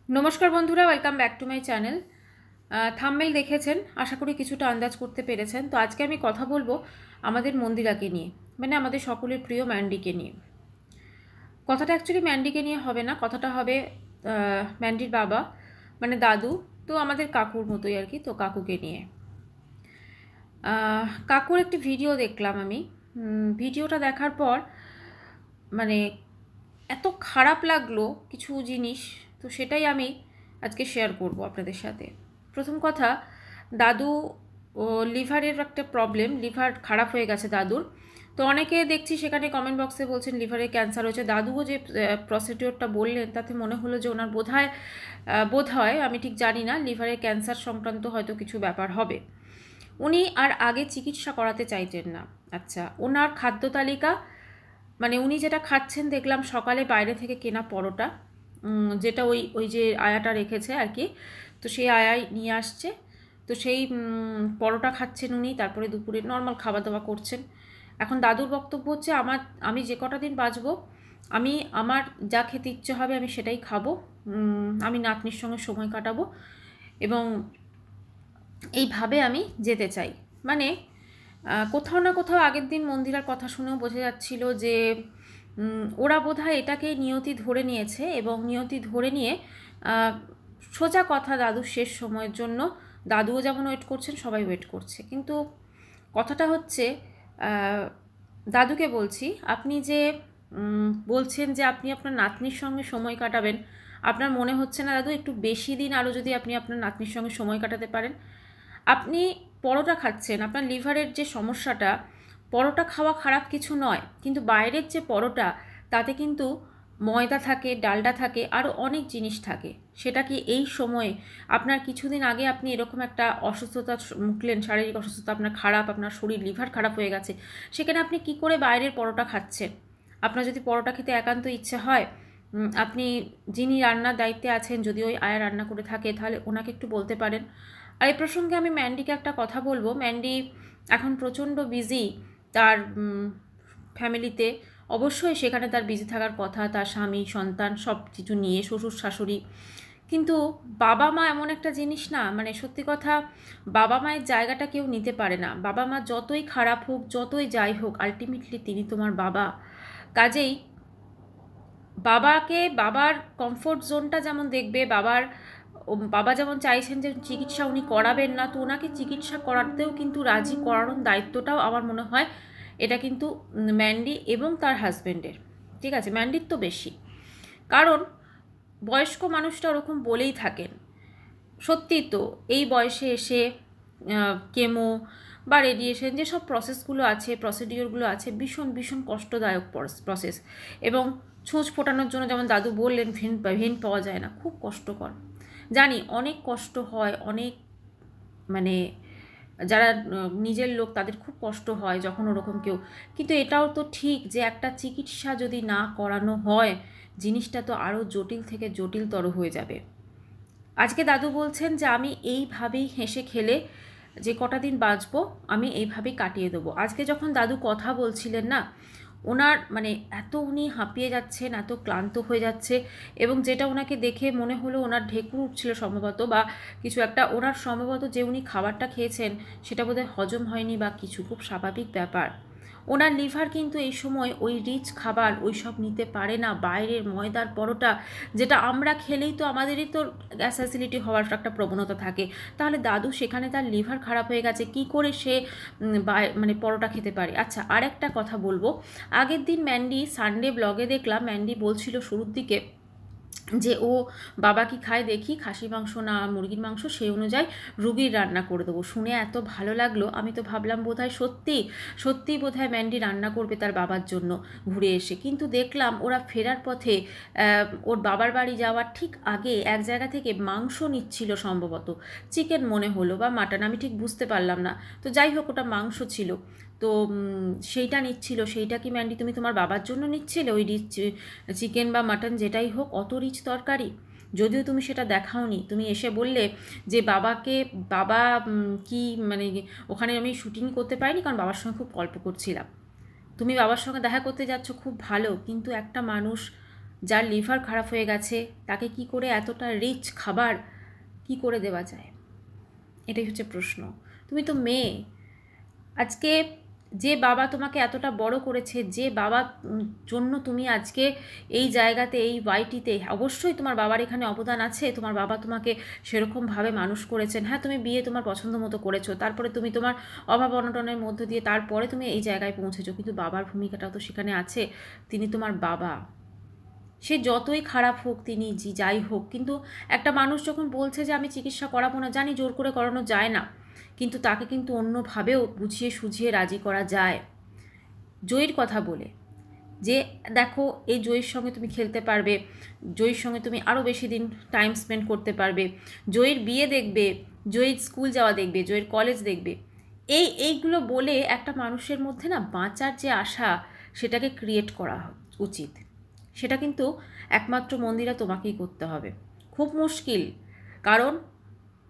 নমস্কার বন্ধুরা, welcome back to my channel. Thumbnail দেখেছেন, আশা করি কিছুটা আন্দাজ করতে পেরেছেন। তো আজকে আমি কথা বলবো আমাদের মন্দিরাকে নিয়ে, মানে আমাদের সকলের প্রিয় ম্যান্ডিকে নিয়ে। কথাটা অ্যাকচুয়ালি ম্যান্ডিকে নিয়ে হবে না, কথাটা হবে ম্যান্ডির বাবা মানে দাদু, তো আমাদের কাকুর মতোই আর কি, তো কাকুকে নিয়ে। কাকুর একটি ভিডিও দেখলাম আমি। ভিডিওটা দেখার পর মানে এত খারাপ লাগলো কিছু জিনিস, তো সেটাই আমি আজকে শেয়ার করব আপনাদের সাথে। প্রথম কথা, দাদু লিভারের একটা প্রবলেম, লিভার খারাপ হয়ে গেছে দাদুর। তো অনেকে দেখছি সেখানে কমেন্ট বক্সে বলছেন লিভারে ক্যান্সার হয়েছে। দাদুও যে প্রসিডিওরটা বললেন তাতে মনে হলো যে ওনার বোধ হয় আমি ঠিক জানি না, লিভারের ক্যান্সার সংক্রান্ত হয়তো কিছু ব্যাপার হবে। উনি আর আগে চিকিৎসা করাতে চাইতেন না। আচ্ছা, ওনার খাদ্য তালিকা মানে উনি যেটা খাচ্ছেন দেখলাম সকালে বাইরে থেকে কেনা পরোটা, যেটা ওই ওই যে আয়াটা রেখেছে আর কি, তো সেই আয়াই নিয়ে আসছে। তো সেই পরোটা খাচ্ছেন উনি, তারপরে দুপুরে নর্মাল খাওয়া দাওয়া করছেন। এখন দাদুর বক্তব্য হচ্ছে আমি যে কটা দিন বাঁচবো, আমার যা খেতে ইচ্ছে হবে আমি সেটাই খাবো, আমি নাতনির সঙ্গে সময় কাটাবো এবং এইভাবে আমি যেতে চাই। মানে কোথাও না কোথাও আগের দিন মন্দিরার কথা শুনেও বোঝা যাচ্ছিল যে ওরা বোধহয় এটাকে নিয়তি ধরে নিয়েছে এবং নিয়তি ধরে নিয়ে সোজা কথা দাদুর শেষ সময়ের জন্য দাদুও যেমন ওয়েট করছেন, সবাই ওয়েট করছে। কিন্তু কথাটা হচ্ছে, দাদুকে বলছি, আপনি যে বলছেন যে আপনি আপনার নাতনির সঙ্গে সময় কাটাবেন, আপনার মনে হচ্ছে না দাদু একটু বেশি দিন আরও যদি আপনি আপনার নাতনির সঙ্গে সময় কাটাতে পারেন? আপনি পরোটা খাচ্ছেন, আপনার লিভারের যে সমস্যাটা, পরোটা খাওয়া খারাপ কিছু নয়, কিন্তু বাইরের যে পরোটা তাতে কিন্তু ময়দা থাকে, ডালডা থাকে, আরও অনেক জিনিস থাকে। সেটা কি এই সময়ে আপনার কিছুদিন আগে আপনি এরকম একটা অসুস্থতা মুখলেন, শারীরিক অসুস্থতা আপনার খারাপ, আপনার শরীর লিভার খারাপ হয়ে গেছে, সেখানে আপনি কি করে বাইরের পরোটা খাচ্ছেন? আপনার যদি পরোটা খেতে একান্ত ইচ্ছে হয়, আপনি যিনি রান্নার দায়িত্বে আছেন, যদি ওই আয়া রান্না করে থাকে তাহলে ওনাকে একটু বলতে পারেন। আর এই প্রসঙ্গে আমি ম্যান্ডিকে একটা কথা বলবো, ম্যান্ডি এখন প্রচণ্ড বিজি তার ফ্যামিলিতে। অবশ্যই সেখানে তার বিজি থাকার কথা, তার স্বামী সন্তান সব কিছু নিয়ে, শ্বশুর শাশুড়ি। কিন্তু বাবা মা এমন একটা জিনিস না, মানে সত্যি কথা, বাবা মায়ের জায়গাটা কেউ নিতে পারে না। বাবা মা যতই খারাপ হোক, যতই যাই হোক, আলটিমেটলি তিনি তোমার বাবা। কাজেই বাবার কমফোর্ট জোনটা যেমন দেখবে, বাবা যেমন চাইছেন যে চিকিৎসা উনি করাবেন না, তো ওনাকে চিকিৎসা করাতেও কিন্তু রাজি করানোর দায়িত্বটাও আমার মনে হয় এটা কিন্তু ম্যান্ডি এবং তার হাজব্যান্ডের। ঠিক আছে, ম্যান্ডির তো বেশি, কারণ বয়স্ক মানুষটা ওরকম বলেই থাকেন। সত্যি তো, এই বয়সে এসে কেমো বা রেডিয়েশন যেসব প্রসেসগুলো আছে, প্রসিডিওরগুলো আছে, ভীষণ ভীষণ কষ্টদায়ক প্রসেস। এবং ছুঁচ ফোটানোর জন্য যেমন দাদু বললেন ভেন পাওয়া যায় না, খুব কষ্টকর। জানি অনেক কষ্ট হয়, অনেক মানে যারা নিজের লোক তাদের খুব কষ্ট হয় যখন ওরকম কেউ। কিন্তু এটাও তো ঠিক যে একটা চিকিৎসা যদি না করানো হয়, জিনিসটা তো আরও জটিল থেকে জটিলতর হয়ে যাবে। আজকে দাদু বলছেন যে আমি এইভাবেই হেসে খেলে যে কটা দিন বাঁচবো আমি এইভাবেই কাটিয়ে দেবো। আজকে যখন দাদু কথা বলছিলেন না, ওনার মানে এত উনি হাঁপিয়ে যাচ্ছেন, এত ক্লান্ত হয়ে যাচ্ছে, এবং যেটা ওনাকে দেখে মনে হলো ওনার ঢেকুর উঠছিল সম্ভবত, বা কিছু একটা ওনার সম্ভবত যে উনি খাবারটা খেয়েছেন সেটা বোধহয় হজম হয়নি বা কিছু, খুব স্বাভাবিক ব্যাপার। ওনার লিভার কিন্তু এই সময় ওই রিচ খাবার ওই সব নিতে পারে না, বাইরের ময়দার পরোটা যেটা আমরা খেলেই তো আমাদেরই তো গ্যাস অ্যাসিডিটি হওয়ার একটা প্রবণতা থাকে। তাহলে দাদু সেখানে তার লিভার খারাপ হয়ে গেছে, কি করে সে মানে পরোটা খেতে পারে? আচ্ছা, আর একটা কথা বলবো, আগের দিন ম্যান্ডি সানডে ব্লগে দেখলাম, ম্যান্ডি বলছিল শুরুর দিকে যে ও বাবা কি খায় দেখি, খাসি মাংস না মুরগির মাংস, সেই অনুযায়ী রুগীর রান্না করে দেবো। শুনে এত ভালো লাগলো, আমি তো ভাবলাম বোধহয় সত্যিই বোধহয় ম্যান্ডি রান্না করবে তার বাবার জন্য ঘুরে এসে। কিন্তু দেখলাম ওরা ফেরার পথে ওর বাবার বাড়ি যাওয়ার ঠিক আগে এক জায়গা থেকে মাংস নিচ্ছিল, সম্ভবত চিকেন মনে হলো বা মাটন, আমি ঠিক বুঝতে পারলাম না। তো যাই হোক, ওটা মাংস ছিল। তো সেইটা নিচ্ছিল, সেইটা কি ম্যান্ডি তুমি তোমার বাবার জন্য নিচ্ছিলে? ওই রিচ চিকেন বা মাটন যেটাই হোক, অত রিচ তরকারি, যদিও তুমি সেটা দেখাওনি। তুমি এসে বললে যে বাবা কি মানে ওখানে আমি শুটিং করতে পারিনি কারণ বাবার সঙ্গে খুব গল্প করছিলাম। তুমি বাবার সঙ্গে দেখা করতে যাচ্ছ খুব ভালো, কিন্তু একটা মানুষ যার লিভার খারাপ হয়ে গেছে তাকে কি করে এতটা রিচ খাবার কি করে দেওয়া যায়, এটাই হচ্ছে প্রশ্ন। তুমি তো মেয়ে। আজকে যে বাবা তোমাকে এতটা বড় করেছে, যে বাবার জন্য তুমি আজকে এই জায়গাতে, এই ওয়াইটিতে, অবশ্যই তোমার বাবার এখানে অবদান আছে। তোমার বাবা তোমাকে সেরকমভাবে মানুষ করেছেন। হ্যাঁ, তুমি বিয়ে তোমার পছন্দ মতো করেছো, তারপরে তুমি তোমার অভাব অনটনের মধ্য দিয়ে তারপরে তুমি এই জায়গায় পৌঁছেছো, কিন্তু বাবার ভূমিকাটাও তো সেখানে আছে। তিনি তোমার বাবা, সে যতই খারাপ হোক, তিনি যাই হোক, কিন্তু একটা মানুষ যখন বলছে যে আমি চিকিৎসা করাবো না, জানি জোর করে করানো যায় না, কিন্তু তাকে কিন্তু অন্যভাবেও বুঝিয়ে সুঝিয়ে রাজি করা যায়। জয়ীর কথা বলে যে দেখো এই জয়ীর সঙ্গে তুমি খেলতে পারবে, জয়ীর সঙ্গে তুমি আরও বেশি দিন টাইম স্পেন্ড করতে পারবে, জয়ীর বিয়ে দেখবে, জয়ীর স্কুল যাওয়া দেখবে, জয়ীর কলেজ দেখবে, এইগুলো বলে একটা মানুষের মধ্যে না বাঁচার যে আশা, সেটাকে ক্রিয়েট করা উচিত। সেটা কিন্তু একমাত্র মন্দিরা তোমাকেই করতে হবে। খুব মুশকিল, কারণ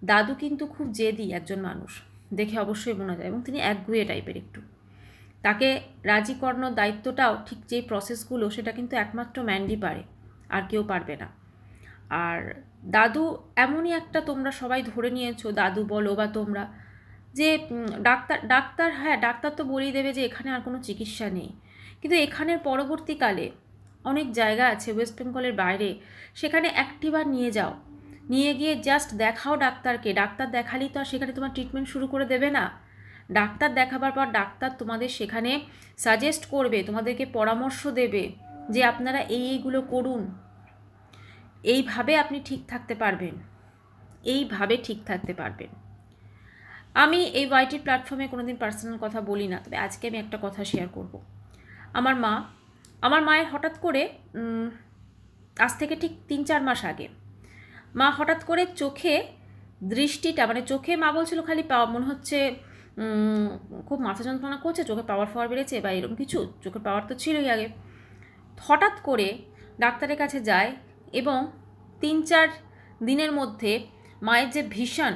দাদু কিন্তু খুব জেদি একজন মানুষ, দেখে অবশ্যই মনে যায়, এবং তিনি একগুঁয়ে টাইপের একটু। তাকে রাজি করানোর দায়িত্বটাও ঠিক যেই প্রসেসগুলো, সেটা কিন্তু একমাত্র ম্যান্ডি পারে, আর কেউ পারবে না। আর দাদু এমনই একটা, তোমরা সবাই ধরে নিয়েছো, দাদু বলো বা তোমরা, যে ডাক্তার হ্যাঁ ডাক্তার তো বলেই দেবে যে এখানে আর কোনো চিকিৎসা নেই, কিন্তু এখানের পরবর্তীকালে অনেক জায়গা আছে ওয়েস্ট বেঙ্গলের বাইরে, সেখানে একটিবার নিয়ে যাও, নিয়ে গিয়ে জাস্ট দেখাও ডাক্তারকে। ডাক্তার দেখালেই তো আর সেখানে তোমার ট্রিটমেন্ট শুরু করে দেবে না। ডাক্তার দেখাবার পর ডাক্তার তোমাদের সেখানে সাজেস্ট করবে, তোমাদেরকে পরামর্শ দেবে যে আপনারা এইগুলো করুন, এইভাবে আপনি ঠিক থাকতে পারবেন, এইভাবে ঠিক থাকতে পারবেন। আমি এই ওয়াইটির প্ল্যাটফর্মে কোনোদিন পার্সোনাল কথা বলি না, তবে আজকে আমি একটা কথা শেয়ার করব। আমার মায়ের হঠাৎ করে আজ থেকে ঠিক 3-4 মাস আগে মা হঠাৎ করে চোখে দৃষ্টিটা, মানে চোখে মা বলছিল খালি মনে হচ্ছে খুব মাথা যন্ত্রণা করছে, চোখে পাওয়ার বেড়েছে বা এরকম কিছু, চোখের পাওয়ার তো ছিলই আগে। হঠাৎ করে ডাক্তারের কাছে যায় এবং 3-4 দিনের মধ্যে মায়ের যে ভিশন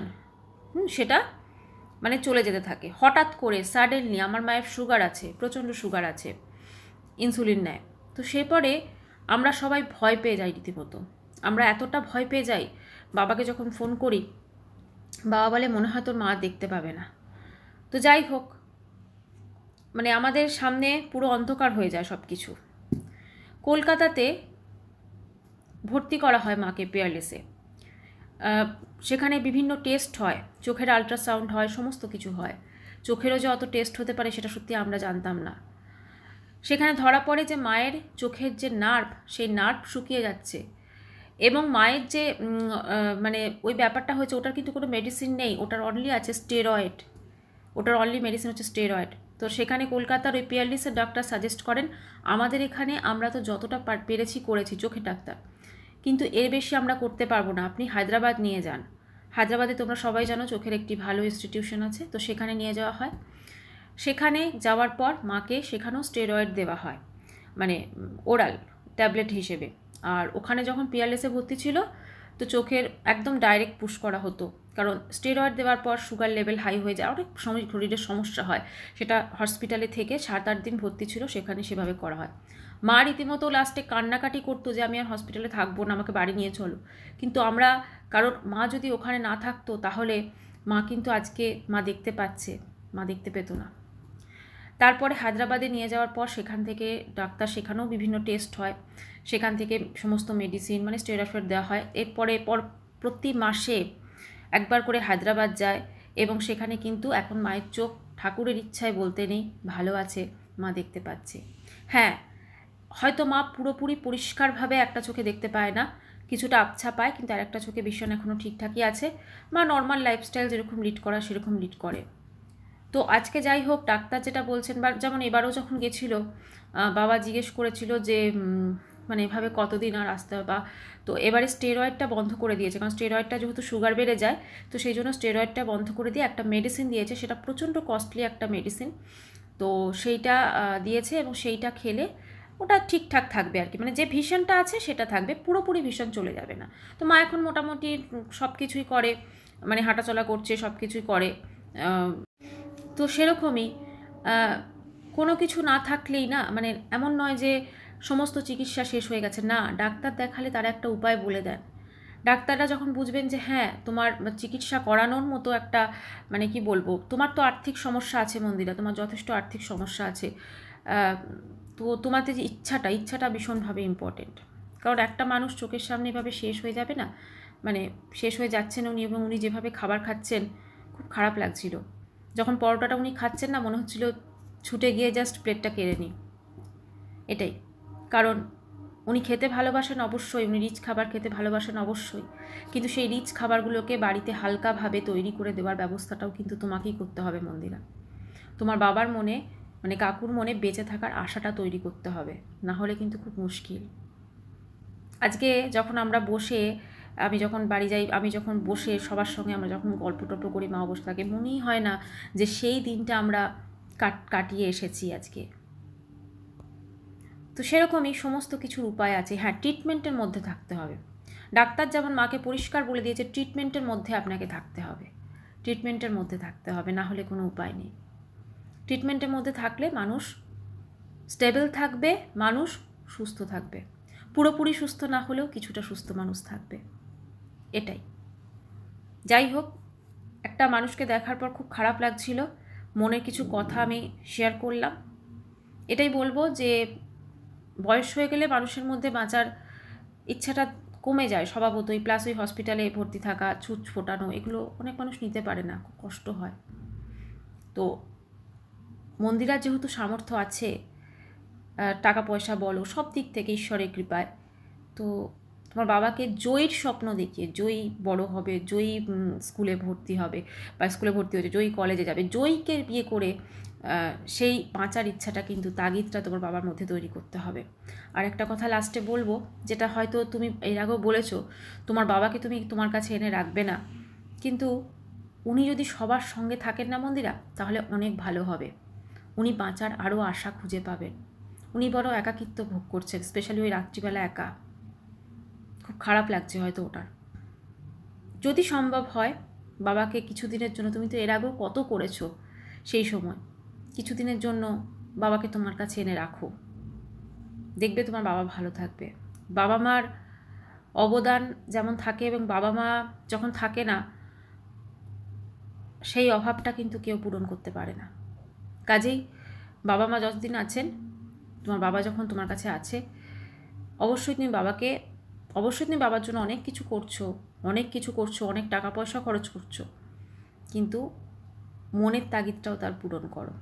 সেটা মানে চলে যেতে থাকে হঠাৎ করে, সাডেনলি। আমার মায়ের সুগার আছে, প্রচণ্ড সুগার আছে, ইনসুলিন নেয়। তো সে পরে আমরা সবাই ভয় পেয়ে যাই রীতিমতো। আমরা এতটা ভয় পেয়ে যাই, বাবাকে যখন ফোন করি, বাবা বলে মনে হয় তোর মা দেখতে পাবে না। তো যাই হোক, মানে আমাদের সামনে পুরো অন্ধকার হয়ে যায় সব কিছু। কলকাতাতে ভর্তি করা হয় মাকে পিয়ারলেসে। সেখানে বিভিন্ন টেস্ট হয়, চোখের আল্ট্রাসাউন্ড হয়, সমস্ত কিছু হয়। চোখেরও যে অত টেস্ট হতে পারে সেটা সত্যি আমরা জানতাম না। সেখানে ধরা পড়ে যে মায়ের চোখের যে নার্ভ, সেই নার্ভ শুকিয়ে যাচ্ছে, এবং মায়ের যে মানে ওই ব্যাপারটা হয়েছে, ওটার কিন্তু কোনো মেডিসিন নেই, ওটার অনলি আছে স্টেরয়েড, ওটার অনলি মেডিসিন হচ্ছে স্টেরয়েড। তো সেখানে কলকাতার ওই পিয়ারলিসের ডাক্তার সাজেস্ট করেন, আমাদের এখানে আমরা তো যতটা পেরেছি করেছি, চোখের ডাক্তার, কিন্তু এর বেশি আমরা করতে পারবো না, আপনি হায়দ্রাবাদ নিয়ে যান। হায়দ্রাবাদে তোমরা সবাই জানো চোখের একটি ভালো ইনস্টিটিউশন আছে, তো সেখানে নিয়ে যাওয়া হয়। সেখানে যাওয়ার পর মাকে সেখানেও স্টেরয়েড দেওয়া হয়, মানে ওরাল ট্যাবলেট হিসেবে। আর ওখানে যখন পিয়ারলেসে ভর্তি ছিল, তো চোখের একদম ডাইরেক্ট পুশ করা হতো, কারণ স্টেরয়েড দেওয়ার পর সুগার লেভেল হাই হয়ে যায়, অনেক সময় শরীরের সমস্যা হয়। সেটা হসপিটালে থেকে 7-8 দিন ভর্তি ছিল, সেখানে সেভাবে করা হয়। মা রীতিমতো লাস্টে কান্নাকাটি করতো যে আমি আর হসপিটালে থাকবো না, আমাকে বাড়ি নিয়ে চলো। কিন্তু আমরা, কারণ মা যদি ওখানে না থাকতো তাহলে মা কিন্তু আজকে মা দেখতে পাচ্ছে, মা দেখতে পেতো না। তারপরে হায়দ্রাবাদে নিয়ে যাওয়ার পর সেখান থেকে ডাক্তার, সেখানেও বিভিন্ন টেস্ট হয়, সেখান থেকে সমস্ত মেডিসিন মানে স্টেরয়েড দেওয়া হয়। এরপরে প্রতি মাসে একবার করে হায়দ্রাবাদ যায়, এবং সেখানে কিন্তু এখন মায়ের চোখ ঠাকুরের ইচ্ছায় বলতে নেই, ভালো আছে, মা দেখতে পাচ্ছে। হ্যাঁ, হয়তো মা পুরোপুরি পরিষ্কারভাবে একটা চোখে দেখতে পায় না, কিছুটা আবছা পায়, কিন্তু আর একটা চোখে ভিশন এখনও ঠিকঠাকই আছে। মা নর্মাল লাইফস্টাইল যেরকম লিড করা সেরকম লিড করে। তো আজকে যাই হোক, ডাক্তার যেটা বলছেন, বা যেমন এবারও যখন গেছিল, বাবা জিজ্ঞেস করেছিল যে মানে এভাবে কতদিন আর আসতে হবে, বা তো এবারে স্টেরয়েডটা বন্ধ করে দিয়েছে, কারণ স্টেরয়েডটা যেহেতু সুগার বেড়ে যায়, তো সেই জন্য স্টেরয়েডটা বন্ধ করে দিয়ে একটা মেডিসিন দিয়েছে, সেটা প্রচণ্ড কস্টলি একটা মেডিসিন। তো সেইটা দিয়েছে, এবং সেইটা খেলে ওটা ঠিকঠাক থাকবে আর কি, মানে যে ভিশনটা আছে সেটা থাকবে, পুরোপুরি ভিশন চলে যাবে না। তো মা এখন মোটামুটি সব কিছুই করে, মানে হাঁটাচলা করছে, সব কিছুই করে। তো সেরকমই কোনো কিছু না থাকলেই না, মানে এমন নয় যে সমস্ত চিকিৎসা শেষ হয়ে গেছে, না, ডাক্তার দেখালে তারা একটা উপায় বলে দেন। ডাক্তাররা যখন বুঝবেন যে হ্যাঁ তোমার চিকিৎসা করানোর মতো একটা মানে কি বলবো, তোমার তো আর্থিক সমস্যা আছে মন্দিরা, তোমার যথেষ্ট আর্থিক সমস্যা আছে, তো তোমাদের যে ইচ্ছাটা ভীষণভাবে ইম্পর্টেন্ট। কারণ একটা মানুষ চোখের সামনে এভাবে শেষ হয়ে যাবে না, মানে শেষ হয়ে যাচ্ছেন উনি, এবং উনি যেভাবে খাবার খাচ্ছেন খুব খারাপ লাগছিল। যখন পরোটাটা উনি খাচ্ছেন না, মনে হচ্ছিল ছুটে গিয়ে জাস্ট প্লেটটা কেড়ে নিই, এটাই। কারণ উনি খেতে ভালোবাসেন অবশ্যই, উনি রিচ খাবার খেতে ভালোবাসেন অবশ্যই, কিন্তু সেই রিচ খাবারগুলোকে বাড়িতে হালকাভাবে তৈরি করে দেওয়ার ব্যবস্থাটাও কিন্তু তোমাকেই করতে হবে মন্দিরা। তোমার বাবার মনে মানে কাকুর মনে বেঁচে থাকার আশাটা তৈরি করতে হবে, না হলে কিন্তু খুব মুশকিল। আজকে যখন আমরা বসে, আমি যখন বাড়ি যাই, আমি যখন বসে সবার সঙ্গে আমরা যখন গল্প টল্প করি, মা বসে থাকে, মনেই হয় না যে সেই দিনটা আমরা কাটিয়ে এসেছি আজকে। তো সেরকমই সমস্ত কিছুর উপায় আছে। হ্যাঁ, ট্রিটমেন্টের মধ্যে থাকতে হবে। ডাক্তার যেমন মাকে পরিষ্কার বলে দিয়েছে ট্রিটমেন্টের মধ্যে আপনাকে থাকতে হবে, ট্রিটমেন্টের মধ্যে থাকতে হবে, না হলে কোনো উপায় নেই। ট্রিটমেন্টের মধ্যে থাকলে মানুষ স্টেবল থাকবে, মানুষ সুস্থ থাকবে, পুরোপুরি সুস্থ না হলেও কিছুটা সুস্থ মানুষ থাকবে, এটাই। যাই হোক, একটা মানুষকে দেখার পর খুব খারাপ লাগছিল, মনের কিছু কথা আমি শেয়ার করলাম। এটাই বলবো যে বয়স হয়ে গেলে মানুষের মধ্যে বাঁচার ইচ্ছাটা কমে যায় স্বভাবতই, প্লাস ওই হসপিটালে ভর্তি থাকা, ছুঁচ ফোটানো, এগুলো অনেক মানুষ নিতে পারে না, খুব কষ্ট হয়। তো মন্দিরার যেহেতু সামর্থ্য আছে, টাকা পয়সা বলো সব দিক থেকে ঈশ্বরের কৃপায়, তো তোমার বাবাকে জয়ীর স্বপ্ন দেখিয়ে, জয়ী বড় হবে, জয়ী স্কুলে ভর্তি হবে, বা স্কুলে ভর্তি হচ্ছে, জয়ী কলেজে যাবে, জয়ীকে বিয়ে করে সেই বাঁচার ইচ্ছাটা কিন্তু তাগিদটা তোমার বাবার মধ্যে তৈরি করতে হবে। আর একটা কথা লাস্টে বলবো, যেটা হয়তো তুমি এর আগেও বলেছো, তোমার বাবাকে তুমি তোমার কাছে এনে রাখবে না, কিন্তু উনি যদি সবার সঙ্গে থাকেন না মন্দিরা, তাহলে অনেক ভালো হবে। উনি বাঁচার আরও আশা খুঁজে পাবেন। উনি বড় একাকিত্ব ভোগ করছেন, স্পেশালি ওই রাত্রিবেলা একা, খুব খারাপ লাগছে হয়তো ওটার। যদি সম্ভব হয় বাবাকে কিছুদিনের জন্য, তুমি তো এর আগেও কত করেছো, সেই সময় কিছুদিনের জন্য বাবাকে তোমার কাছে এনে রাখো, দেখবে তোমার বাবা ভালো থাকবে। বাবা মার অবদান যেমন থাকে, এবং বাবা মা যখন থাকে না, সেই অভাবটা কিন্তু কেউ পূরণ করতে পারে না। কাজেই বাবা মা যতদিন আছেন, তোমার বাবা যখন তোমার কাছে আছে, অবশ্যই তুমি বাবার জন্য অনেক কিছু করছো, অনেক টাকা পয়সা খরচ করছো, কিন্তু মনের তাগিদটাও তার পূরণ করো।